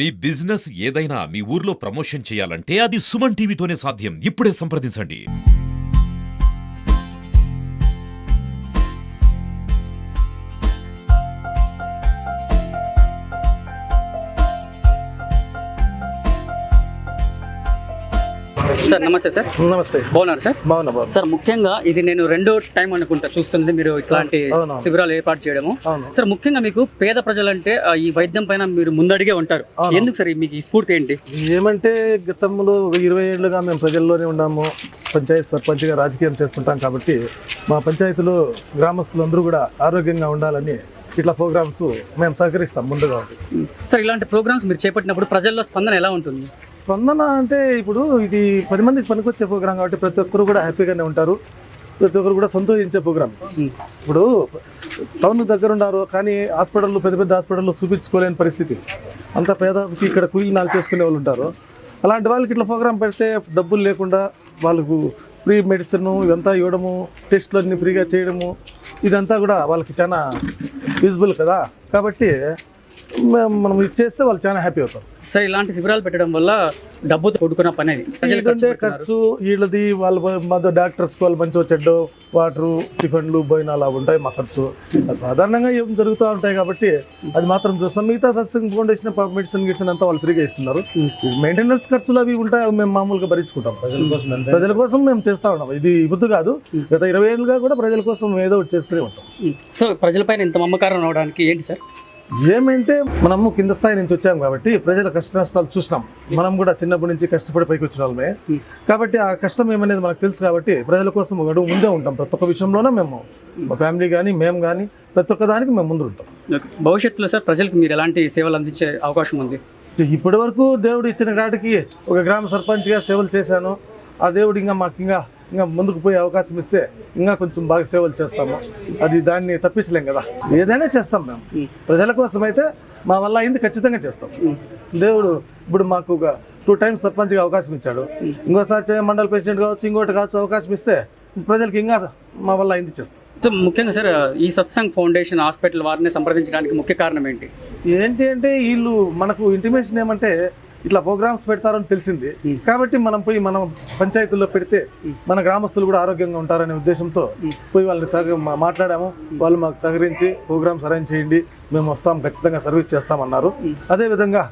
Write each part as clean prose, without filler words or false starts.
మీ business ఏదైనా మీ ఊర్లో promotion చేయాలంటే అది సుమన్ టీవీతోనే సాధ్యం. ఇప్పుడే సంప్రదించండి. సార్ నమస్తే సార్. నమస్తే. బాగున్నారు సార్? బాగున్నా. సార్ ముఖ్యంగా ఇది నేను రెండో టైం అనుకుంటా చూస్తున్నది మీరు ఇట్లాంటి శిబిరాలు ఏర్పాటు చేయడము. సార్ ముఖ్యంగా మీకు పేద ప్రజలంటే ఈ వైద్యం పైన మీరు ముందడిగే ఉంటారు. ఎందుకు సార్ మీకు ఈ స్ఫూర్తి ఏంటి? ఏమంటే గతంలో 20 ఏళ్ళుగా మేము ప్రజల్లోనే ఉన్నాము. పంచాయతీ సర్పంచ్గా రాజకీయం చేస్తుంటాం కాబట్టి మా పంచాయతీలో గ్రామస్తులందరూ కూడా ఆరోగ్యంగా ఉండాలని ఇట్లా ప్రోగ్రామ్స్ మేము సహకరిస్తాం ముందుగా. సార్ ఇలాంటి ప్రోగ్రామ్స్ మీరు చేపట్టినప్పుడు ప్రజల్లో స్పందన ఎలా ఉంటుంది? స్పందన అంటే ఇప్పుడు ఇది 10 మందికి పనికొచ్చే ప్రోగ్రాం కాబట్టి ప్రతి ఒక్కరు కూడా హ్యాపీగానే ఉంటారు. ప్రతి ఒక్కరు కూడా సంతోషించే ప్రోగ్రాం. ఇప్పుడు టౌన్ దగ్గర ఉన్నారు కానీ హాస్పిటల్లో పెద్ద పెద్ద హాస్పిటల్లో చూపించుకోలేని పరిస్థితి. అంత పేదకి ఇక్కడ కూలీనాలు చేసుకునే వాళ్ళు ఉంటారు. అలాంటి వాళ్ళకి ఇట్లా ప్రోగ్రాం పెడితే డబ్బులు లేకుండా వాళ్ళకు ఫ్రీ మెడిసిన్ ఇదంతా ఇవ్వడము, టెస్టులు అన్నీ ఫ్రీగా చేయడము, ఇదంతా కూడా వాళ్ళకి చాలా యూజ్ఫుల్ కదా. కాబట్టి మనం ఇది చేస్తే వాళ్ళు చాలా హ్యాపీ అవుతారు. సార్ ఇలాంటి శిబిరాలు పెట్టడం వల్ల డబ్బుతో కొడుకున్న పని అది ఏంటంటే ఖర్చు వీళ్ళది వాళ్ళ మధ్య డాక్టర్స్ వాళ్ళు మంచిగా చెడ్డు వాటరు టిఫిన్లు భోజనాలు అవి ఉంటాయి. మా ఖర్చు సాధారణంగా ఏం జరుగుతూ ఉంటాయి కాబట్టి అది మాత్రం చూస్తాం. మిగతా సత్సంగ్ ఫౌండేషన్ మెడిసిన్ గిడిసిన్ అంతా వాళ్ళు ఫ్రీగా ఇస్తున్నారు. మెయింటెనెన్స్ ఖర్చులు అవి ఉంటాయి, అవి మేము మామూలుగా భరించుకుంటాం. ప్రజల కోసం మేము చేస్తూ ఉన్నాం. ఇది ఇప్పుడు కాదు, గత 20 ఏళ్ళుగా కూడా ప్రజల కోసం ఏదో ఒకటి చేస్తూనే ఉంటాం. సో ప్రజలపైన ఇంత మమకారం రావడానికి ఏంటి సార్? ఏమంటే మనము కింద స్థాయి నుంచి వచ్చాము కాబట్టి ప్రజల కష్ట నష్టాలు చూసినాం. మనం కూడా చిన్నప్పటి నుంచి కష్టపడి పైకి వచ్చిన వాళ్ళమే కాబట్టి ఆ కష్టం ఏమనేది మనకు తెలుసు. కాబట్టి ప్రజల కోసం ఒక అడుగు ముందే ఉంటాం. ప్రతి ఒక్క విషయంలోనే మేము, మా ఫ్యామిలీ కానీ మేము కానీ ప్రతి ఒక్క దానికి మేము ముందు ఉంటాం. భవిష్యత్తులో సార్ ప్రజలకు మీరు ఎలాంటి సేవలు అందించే అవకాశం ఉంది? ఇప్పటి వరకు దేవుడు ఇచ్చిన కాటికి ఒక గ్రామ సర్పంచ్గా సేవలు చేశాను. ఆ దేవుడు ఇంకా ముందుకు పోయే అవకాశం ఇస్తే ఇంకా కొంచెం బాగా సేవలు చేస్తాము. అది దాన్ని తప్పించలేం కదా. ఏదైనా చేస్తాం మేము ప్రజల కోసం. అయితే మా వల్ల అయింది ఖచ్చితంగా చేస్తాం. దేవుడు ఇప్పుడు మాకు ఒక 2 times సర్పంచ్గా అవకాశం ఇచ్చాడు. ఇంకోసారి మండల ప్రెసిడెంట్ కావచ్చు, ఇంకోటి కావచ్చు అవకాశం ఇస్తే ప్రజలకి ఇంకా మా వల్ల అయింది చేస్తాం. సో ముఖ్యంగా సార్ ఈ సత్సంగ్ ఫౌండేషన్ హాస్పిటల్ వారిని సంప్రదించడానికి ముఖ్య కారణం ఏంటి? ఏంటి అంటే వీళ్ళు మనకు ఇంటిమేషన్ ఏమంటే ఇట్లా ప్రోగ్రామ్స్ పెడతారని తెలిసింది కాబట్టి మనం పోయి మనం పంచాయతీల్లో పెడితే మన గ్రామస్తులు కూడా ఆరోగ్యంగా ఉంటారనే ఉద్దేశంతో పోయి వాళ్ళని మాట్లాడాము. వాళ్ళు మాకు సహకరించి ప్రోగ్రామ్స్ అరేంజ్ చేయండి, మేము వస్తాం, ఖచ్చితంగా సర్వీస్ చేస్తామన్నారు. అదేవిధంగా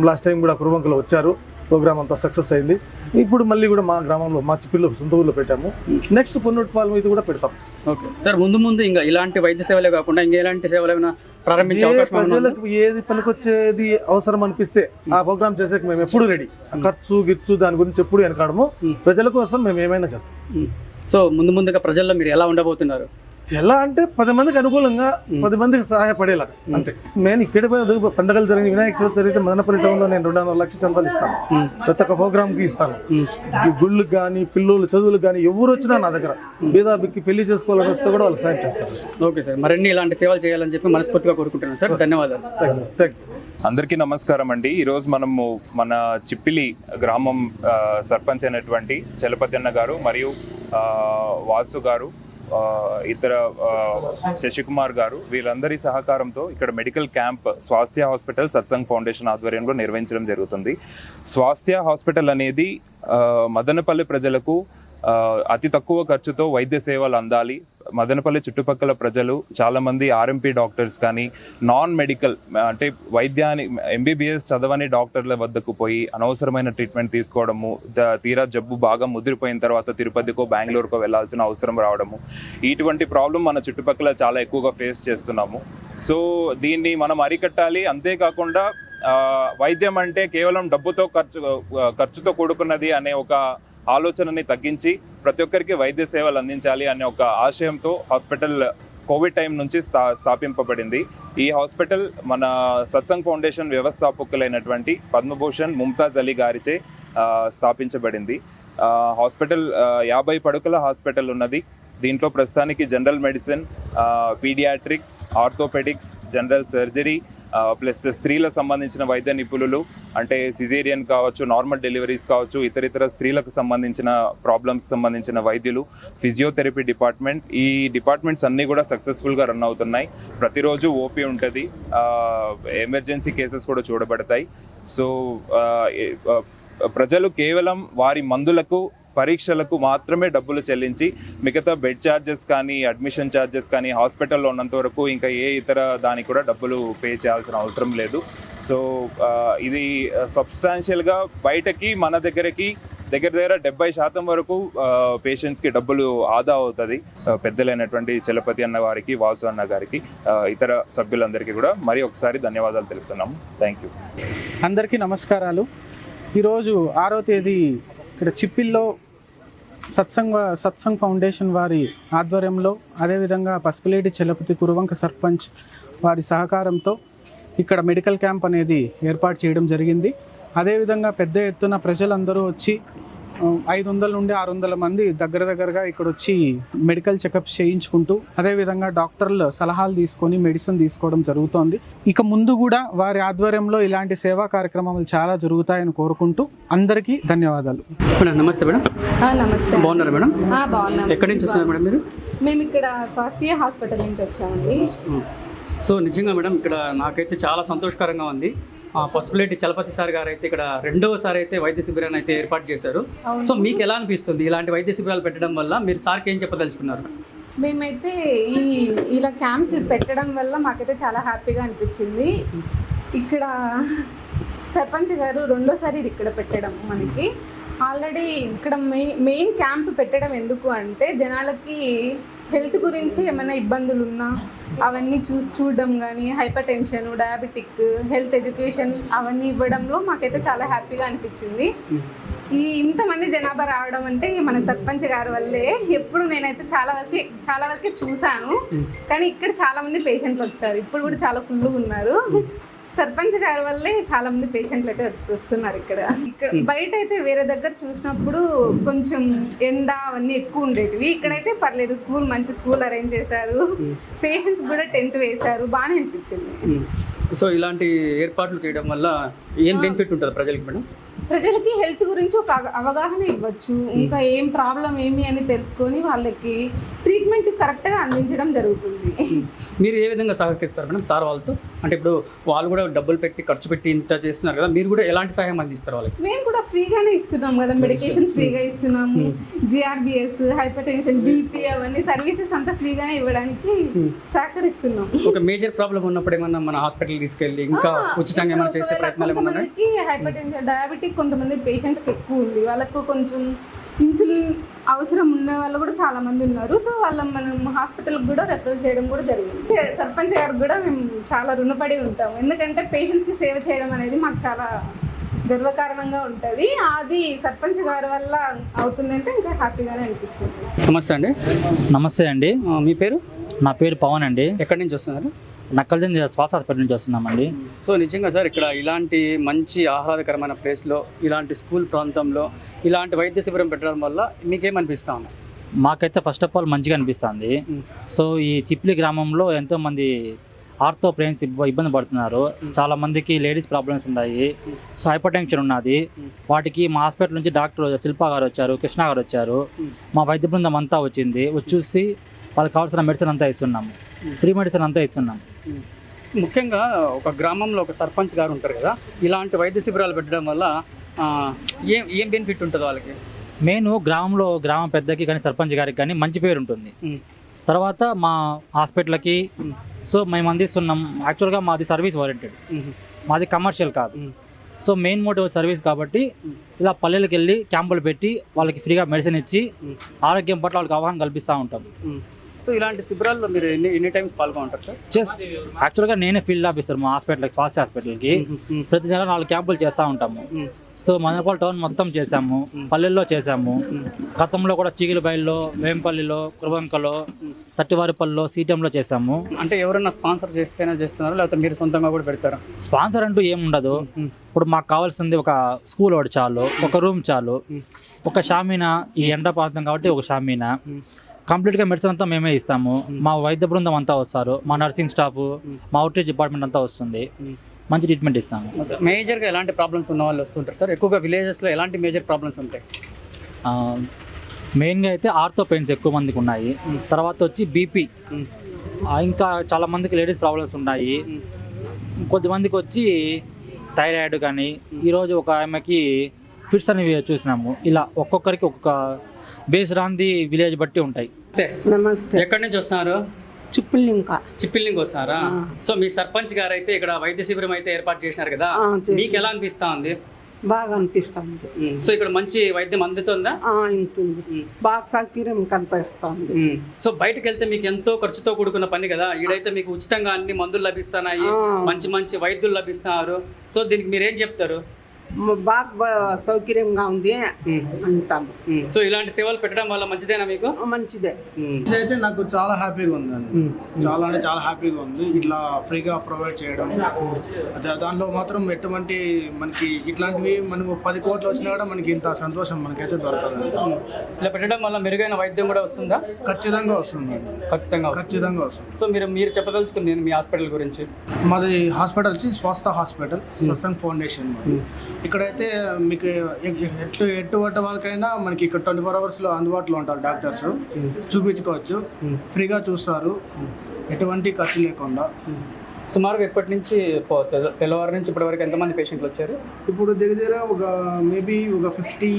లాస్ట్ టైం కూడా కురువంకలో వచ్చారు. ప్రోగ్రామ్ అంతా సక్సెస్ అయింది. ఇప్పుడు మళ్ళీ కూడా మా గ్రామంలో మా చిప్పిల్లో సొంత ఊళ్ళో పెట్టాము. నెక్స్ట్ పొన్నుట్పాలెం ఇది కూడా పెడతాం. ఓకే సార్, ముందు ఇంకా ఇలాంటి వైద్య సేవలే కాకుండా ఇంకా ఎలాంటి సేవలు ఏమైనా ప్రారంభించే అవకాశం? ప్రజలకు ఏది పనికొచ్చేది అవసరం అనిపిస్తే ఆ ప్రోగ్రామ్ చేసేకి మేము ఎప్పుడు రెడీ. ఖర్చు గిచ్చు దాని గురించి ఎప్పుడు వెనకాడము. ప్రజల కోసం మేము ఏమైనా చేస్తాం. సో ముందుగా ప్రజల్లో మీరు ఎలా ఉండబోతున్నారు? ఎలా అంటే 10 మందికి అనుకూలంగా 10 మందికి సహాయపడేలా అంతే. నేను ఇక్కడ పండుగలు జరిగిన వినాయక చవితి జరిగితే మదనపల్లి టౌన్లో నేను 2.5 లక్షల చందాలు ఇస్తాను. ప్రతి ఒక్క ప్రోగ్రామ్కి ఇస్తాను. గుళ్ళకి కానీ పిల్లలు చదువులకు కానీ ఎవరు వచ్చినా నా దగ్గర బీదాబిక్కి పెళ్లి చేసుకోవాలని వస్తే కూడా వాళ్ళకి సాయం చేస్తాను. ఓకే సార్, మరిన్ని ఇలాంటి సేవలు చేయాలని చెప్పి మనస్ఫూర్తిగా కోరుకుంటున్నాను సార్. ధన్యవాదాలు. Thank you. అందరికీ నమస్కారం అండి. ఈరోజు మనము మన చిప్పిలి గ్రామం సర్పంచ్ అయినటువంటి చలపతి అన్న గారు మరియు వాసు గారు, ఇతర శశికుమార్ గారు, వీళ్ళందరి సహకారంతో ఇక్కడ మెడికల్ క్యాంప్ స్వాస్థ్య హాస్పిటల్ సత్సంగ్ ఫౌండేషన్ ఆధ్వర్యంలో నిర్వహించడం జరుగుతుంది. స్వాస్థ్య హాస్పిటల్ అనేది మదనపల్లి ప్రజలకు అతి తక్కువ ఖర్చుతో వైద్య సేవలు అందాలి. మదనపల్లి చుట్టుపక్కల ప్రజలు చాలామంది ఆర్ఎంపీ డాక్టర్స్ కానీ నాన్ మెడికల్ అంటే వైద్యాన్ని ఎంబీబీఎస్ చదవని డాక్టర్ల వద్దకు పోయి అనవసరమైన ట్రీట్మెంట్ తీసుకోవడము, తీరా జబ్బు బాగా ముదిరిపోయిన తర్వాత తిరుపతికో బెంగళూరుకో వెళ్ళాల్సిన అవసరం రావడము, ఇటువంటి ప్రాబ్లం మన చుట్టుపక్కల చాలా ఎక్కువగా ఫేస్ చేస్తున్నాము. సో దీన్ని మనం అరికట్టాలి. అంతేకాకుండా వైద్యం అంటే కేవలం డబ్బుతో ఖర్చుతో కూడుకున్నది అనే ఒక ఆలోచనని తగ్గించి ప్రతి ఒక్కరికి వైద్య సేవలు అందించాలి అనే ఒక ఆశయంతో హాస్పిటల్ కోవిడ్ టైం నుంచి స్థాపింపబడింది. ఈ హాస్పిటల్ మన సత్సంగ్ ఫౌండేషన్ వ్యవస్థాపకులైనటువంటి పద్మభూషణ్ ముంతాజ్ అలీ గారిచే స్థాపించబడింది. హాస్పిటల్ 50 పడుకల హాస్పిటల్ ఉన్నది. దీంట్లో ప్రస్తుతానికి general medicine, paediatrics, orthopaedics, general surgery plus స్త్రీలకు సంబంధించిన వైద్య నిపుణులు అంటే సిజేరియన్ కావచ్చు, నార్మల్ డెలివరీస్ కావచ్చు, ఇతర స్త్రీలకు సంబంధించిన ప్రాబ్లమ్స్ సంబంధించిన వైద్యులు, ఫిజియోథెరపీ డిపార్ట్మెంట్, ఈ డిపార్ట్మెంట్స్ అన్నీ కూడా సక్సెస్ఫుల్గా రన్ అవుతున్నాయి. ప్రతిరోజు ఓపీ ఉంటుంది, ఎమర్జెన్సీ కేసెస్ కూడా చూడబడతాయి. సో ప్రజలు కేవలం వారి మందులకు పరీక్షలకు మాత్రమే డబ్బులు చెల్లించి మిగతా బెడ్ ఛార్జెస్ కానీ అడ్మిషన్ ఛార్జెస్ కానీ హాస్పిటల్లో ఉన్నంత వరకు ఇంకా ఏ ఇతర దానికి కూడా డబ్బులు పే చేయాల్సిన అవసరం లేదు. సో ఇది సబ్స్టాన్షియల్గా బయటకి మన దగ్గర 70% వరకు పేషెంట్స్కి డబ్బులు ఆదా అవుతుంది. పెద్దలైనటువంటి చలపతి అన్న వారికి, వాసు అన్న గారికి, ఇతర సభ్యులందరికీ కూడా మరి ఒకసారి ధన్యవాదాలు తెలుపుతున్నాము. Thank you. అందరికీ నమస్కారాలు. ఈరోజు 6వ తేదీ ఇక్కడ చిప్పిల్లో సత్సంగ్ ఫౌండేషన్ వారి ఆధ్వర్యంలో, అదేవిధంగా పసుపులేటి చలపతి కురువంక సర్పంచ్ వారి సహకారంతో ఇక్కడ మెడికల్ క్యాంప్ అనేది ఏర్పాటు చేయడం జరిగింది. అదేవిధంగా పెద్ద ఎత్తున ప్రజలందరూ వచ్చి 500 నుండి 600 మంది దగ్గరగా ఇక్కడ వచ్చి మెడికల్ చెకప్స్ చేయించుకుంటూ, అదేవిధంగా డాక్టర్ల సలహాలు తీసుకొని మెడిసిన్ తీసుకోవడం జరుగుతోంది. ఇక ముందు కూడా వారి ఆధ్వర్యంలో ఇలాంటి సేవా కార్యక్రమాలు చాలా జరుగుతాయని కోరుకుంటూ అందరికీ ధన్యవాదాలు. మేడం నమస్తే మేడం. నమస్తే. బాగున్నారా మేడం? బాగున్నాం. ఎక్కడి నుంచి వస్తున్నారు మేడం మీరు? మేము ఇక్కడ స్వాస్థ్య హాస్పిటల్ నుంచి వచ్చామండి. సో నిజంగా మేడం ఇక్కడ నాకైతే చాలా సంతోషకరంగా ఉంది. పసుపులేటి చలపతి సార్ గారు అయితే ఇక్కడ 2వసారి అయితే వైద్య శిబిరాన్ని అయితే ఏర్పాటు చేశారు. సో మీకు ఎలా అనిపిస్తుంది ఇలాంటి వైద్య శిబిరాలు పెట్టడం వల్ల? మీరు సార్కి ఏం చెప్పదలుచుకున్నారు? మేమైతే ఇలా క్యాంప్స్ పెట్టడం వల్ల మాకైతే చాలా హ్యాపీగా అనిపించింది. ఇక్కడ సర్పంచ్ గారు 2వసారి ఇది ఇక్కడ పెట్టడం మనకి ఆల్రెడీ ఇక్కడ మెయిన్ క్యాంప్ పెట్టడం ఎందుకు అంటే జనాలకి హెల్త్ గురించి ఏమైనా ఇబ్బందులు ఉన్నా అవన్నీ చూడడం కానీ, hyper tension, diabetic, health education అవన్నీ ఇవ్వడంలో మాకైతే చాలా హ్యాపీగా అనిపించింది. ఇంతమంది జనాభా రావడం అంటే మన సర్పంచ్ గారి వల్లే. ఎప్పుడు నేనైతే చాలా వరకే చూశాను, కానీ ఇక్కడ చాలా మంది పేషెంట్లు వచ్చారు. ఇప్పుడు కూడా చాలా ఫుల్గా ఉన్నారు. సర్పంచ్ గారి వల్లే చాలా మంది పేషెంట్లు అయితే వస్తున్నారు. ఇక్కడ బయట అయితే వేరే దగ్గర చూసినప్పుడు కొంచెం ఎండ అవన్నీ ఎక్కువ ఉండేటివి. ఇక్కడైతే పర్లేదు, మంచి స్కూల్ అరేంజ్ చేశారు, పేషెంట్స్ కూడా టెంట్ వేశారు, బాగానే అనిపించింది. సో ఇలాంటి ఏర్పాట్లు చేయడం వల్ల ఏం బెనిఫిట్ ఉంటుంది ప్రజలకి మేడం? ప్రజలకి హెల్త్ గురించి ఒక అవగాహన ఇవ్వచ్చు, ఇంకా ఏం ప్రాబ్లం ఏమి అని తెలుసుకొని వాళ్ళకి ట్రీట్మెంట్ కరెక్ట్గా అందించడం జరుగుతుంది. మీరు ఏ విధంగా సహకరిస్తారు మేడం సార్ వాళ్ళతో? అంటే ఇప్పుడు వాళ్ళు కూడా డబ్బులు పెట్టి ఖర్చు పెట్టి ఇంత చేస్తున్నారు కదా, మీరు కూడా ఎలాంటి సహాయం అందిస్తారు వాళ్ళకి? మేము కూడా ఫ్రీగానే ఇస్తున్నాం కదా, మెడికేషన్స్ ఫ్రీగా ఇస్తున్నాము, GRBS, హైపర్ టెన్షన్, BP అవన్నీ సర్వీసెస్ అంతా ఫ్రీగానే ఇవ్వడానికి సహకరిస్తున్నాం. ఒక మేజర్ ప్రాబ్లం ఉన్నప్పుడు ఏమన్నా మన హాస్పిటల్ తీసుకెళ్ళి ఇంకా ఉచితంగా ఏమైనా చేసే ప్రయత్నాలు ఏమన్నా? హైపర్ టెన్షన్, డయాబెటిక్ కొంతమంది పేషెంట్కి ఎక్కువ ఉంది, వాళ్ళకు కొంచెం ఇన్సులిన్ అవసరం ఉన్న వాళ్ళు కూడా చాలా మంది ఉన్నారు. సో మనం హాస్పిటల్కి కూడా రెఫరల్ చేయడం కూడా జరిగింది. సర్పంచ్ గారికి కూడా మేము చాలా రుణపడి ఉంటాము, ఎందుకంటే పేషెంట్స్కి సేవ చేయడం అనేది మాకు చాలా గర్వకారణంగా ఉంటుంది. అది సర్పంచ్ గారి వల్ల అవుతుందంటే ఇంకా హ్యాపీగానే అనిపిస్తుంది. నమస్తే అండి. నమస్తే అండి. మీ పేరు? నా పేరు పవన్ అండి. ఎక్కడి నుంచి వస్తున్నారు? నక్కలజన్ శ్వాస హాస్పిటల్ నుంచి వస్తున్నామండి. సో నిజంగా సార్ ఇక్కడ ఇలాంటి మంచి ఆహ్లాదకరమైన ప్లేస్లో, ఇలాంటి స్కూల్ ప్రాంతంలో ఇలాంటి వైద్య శిబిరం పెట్టడం వల్ల మీకేమనిపిస్తా ఉంది? మాకైతే ఫస్ట్ ఆఫ్ ఆల్ మంచిగా అనిపిస్తుంది. సో ఈ చిప్లి గ్రామంలో ఎంతోమంది ఆర్థో బ్రెయిన్స్ ఇబ్బంది పడుతున్నారు. చాలా మందికి లేడీస్ ప్రాబ్లమ్స్ ఉన్నాయి. సో హైపర్ టెన్షన్ ఉన్నది. వాటికి మా హాస్పిటల్ నుంచి డాక్టర్ శిల్పా గారు వచ్చారు, కృష్ణ గారు వచ్చారు, మా వైద్య బృందం అంతా వచ్చింది. వచ్చి చూసి వాళ్ళకి కావాల్సిన మెడిసిన్ అంతా ఇస్తున్నాము, ఫ్రీ మెడిసిన్ అంతా ఇస్తున్నాము. ముఖ్యంగా ఒక గ్రామంలో ఒక సర్పంచ్ గారు ఉంటారు కదా, ఇలాంటి వైద్య శిబిరాలు పెట్టడం వల్ల ఏం బెనిఫిట్ ఉంటుంది వాళ్ళకి? మెయిన్ గ్రామం పెద్దకి కానీ సర్పంచ్ గారికి కానీ మంచి పేరు ఉంటుంది. తర్వాత మా హాస్పిటల్కి సో మేము అందిస్తున్నాం. యాక్చువల్గా మాది సర్వీస్ ఓరియంటెడ్, మాది కమర్షియల్ కాదు. సో మెయిన్ మోటివ్ సర్వీస్ కాబట్టి ఇలా పల్లెలకు వెళ్ళి క్యాంపులు పెట్టి వాళ్ళకి ఫ్రీగా మెడిసిన్ ఇచ్చి ఆరోగ్యం పట్ల వాళ్ళకి అవగాహన కల్పిస్తూ ఉంటాం. సో ఇలాంటి శిబిరాల్లో మీరు ఎన్ని టైమ్స్ పాల్గొంటారు సార్? యాక్చువల్గా నేనే ఫీల్డ్ ఆఫీసర్ మా హాస్పిటల్కి, స్వాస్థ్య హాస్పిటల్కి. ప్రతి నెల 4 క్యాంపులు చేస్తూ ఉంటాము. సో మదనపల్లి టౌన్ మొత్తం చేసాము, పల్లెల్లో చేసాము. గతంలో కూడా చీగిలిబైల్లో, వేంపల్లిలో, కురువంకలో, తట్టివారిపల్లిలో, సీటంలో చేసాము. అంటే ఎవరైనా స్పాన్సర్ చేస్తేనే చేస్తున్నారా, లేకపోతే మీరు సొంతంగా కూడా పెడతారా? స్పాన్సర్ అంటూ ఏముండదు. ఇప్పుడు మాకు కావాల్సింది ఒక స్కూల్ ఒకటి చాలు, ఒక రూమ్ చాలు, ఒక షామీనా. ఈ ఎండ ప్రాంతం కాబట్టి ఒక షామీనా. కంప్లీట్గా మెడిసిన్ అంతా మేమే ఇస్తాము. మా వైద్య బృందం అంతా వస్తారు, మా నర్సింగ్ స్టాఫ్, మా అవుట్రీచ్ డిపార్ట్మెంట్ అంతా వస్తుంది. మంచి ట్రీట్మెంట్ ఇస్తాము. మేజర్గా ఎలాంటి ప్రాబ్లమ్స్ ఉన్న వాళ్ళు వస్తుంటారు సార్? ఎక్కువగా విలేజెస్లో ఎలాంటి మేజర్ ప్రాబ్లమ్స్ ఉంటాయి? మెయిన్గా అయితే ఆర్థో పెయిన్స్ ఎక్కువ మందికి ఉన్నాయి. తర్వాత వచ్చి BP, ఇంకా చాలా మందికి లేడీస్ ప్రాబ్లమ్స్ ఉన్నాయి. కొద్దిమందికి వచ్చి థైరాయిడ్ కానీ ఈరోజు ఒక ఆమెకి ఫిట్స్ అనేవి చూసినాము. ఇలా ఒక్కొక్కరికి ఒక్కొక్క బేస్డ్ ఆన్ ది విలేజ్ బట్టి ఉంటాయి. నమస్తే. ఎక్కడి నుంచి వస్తున్నారు? చిప్పులింకా చిప్పిల్ నుంచి వస్తున్నారా? సో మీ సర్పంచ్ గారు అయితే ఇక్కడ వైద్య శిబిరం అయితే ఏర్పాటు చేసినారు కదా, మీకు ఎలా అనిపిస్తా ఉంది? బాగా అనిపిస్తుంది. సో ఇక్కడ మంచి వైద్యం అందుతుందా? ఇంతుంది, బాగా సౌకర్యం కనిపిస్తుంది. సో బయటకు వెళ్తే మీకు ఎంతో ఖర్చుతో కూడుకున్న పని కదా, ఈడైతే మీకు ఉచితంగా అన్ని మందులు లభిస్తున్నాయి, మంచి మంచి వైద్యులు లభిస్తున్నారు. సో దీనికి మీరేం చెప్తారు? బాగా సౌకర్యంగా ఉంది అంటాము. సో ఇలాంటి సేవలు పెట్టడం వల్ల మంచిదేనా మీకు? మంచిదే. ఇదైతే నాకు చాలా హ్యాపీగా ఉందండి. చాలా అంటే చాలా హ్యాపీగా ఉంది. ఇట్లా ఫ్రీగా ప్రొవైడ్ చేయడం, దాంట్లో మాత్రం ఎటువంటి మనకి ఇట్లాంటివి మనకు 10 కోట్లు వచ్చినా కూడా మనకి ఇంత సంతోషం మనకైతే దొరకదు. ఇలా పెట్టడం వల్ల మెరుగైన వైద్యం కూడా వస్తుందా? ఖచ్చితంగా వస్తుంది. ఖచ్చితంగా వస్తుంది. సో మీరు చెప్పదలుచుకుంది మీ హాస్పిటల్ గురించి? మాది హాస్పిటల్ వచ్చి స్వస్థ హాస్పిటల్, సత్సంగ్ ఫౌండేషన్. ఇక్కడైతే మీకు ఎటువంటి వాళ్ళకైనా మనకి ఇక్కడ 24 అవర్స్లో అందుబాటులో ఉంటారు డాక్టర్స్. చూపించుకోవచ్చు, ఫ్రీగా చూస్తారు, ఎటువంటి ఖర్చు లేకుండా. సుమారుగా ఎప్పటి నుంచి తెల్లవారు నుంచి ఇప్పటి వరకు ఎంతమంది పేషెంట్లు వచ్చారు? ఇప్పుడు దగ్గర ఒక మేబీ ఒక 50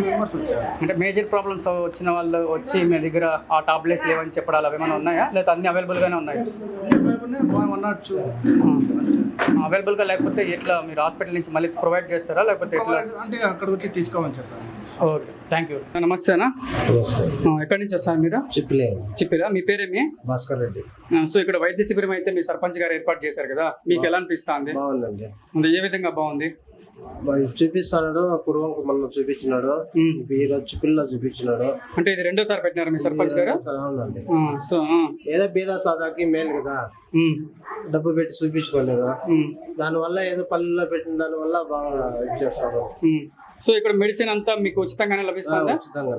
మెంబర్స్ వచ్చారు. అంటే మేజర్ ప్రాబ్లమ్స్ వచ్చిన వాళ్ళు వచ్చి మీ దగ్గర ఆ టాబ్లెట్స్ లేవని చెప్పడాలు అవేమైనా ఉన్నాయా, లేదా అన్ని అవైలబుల్గానే ఉన్నాయా? అనొచ్చు. అవైలబుల్గా లేకపోతే ఎట్లా మీరు హాస్పిటల్ నుంచి మళ్ళీ ప్రొవైడ్ చేస్తారా, లేకపోతే ఎట్లా? అంటే అక్కడ వచ్చి తీసుకోమని చెప్పారు. Okay, thank you. నమస్తేనా? ఎక్కడి నుంచి వస్తారు మీరు? చిప్పిలా. మీ పేరేమి? భాస్కర్ రెడ్డి. సో ఇక్కడ వైద్య శిబిరం అయితే మీ సర్పంచ్ గారు ఏర్పాటు చేశారు కదా, మీకు ఎలా అనిపిస్తుంది? బాగుందండి. ఏ విధంగా బాగుంది? చూపిస్తున్నాడు, కురువంకు మనం చూపించినాడు, ఈరోజు చిప్పిల్లో చూపించినాడు. అంటే ఇది రెండోసారి పెట్టినారు మీ సర్పంచ్ గారు? అవునండి. సో ఏదో బీద సాదాకి మేలు కదా, డబ్బు పెట్టి చూపించుకోలేదు. దానివల్ల ఏదో పల్లెల్లో పెట్టిన దానివల్ల బాగా ఇచ్చేస్తాడు. సో ఇక్కడ మెడిసిన్ అంతా మీకు ఉచితంగానే లభిస్తుందా? ఉచితంగా.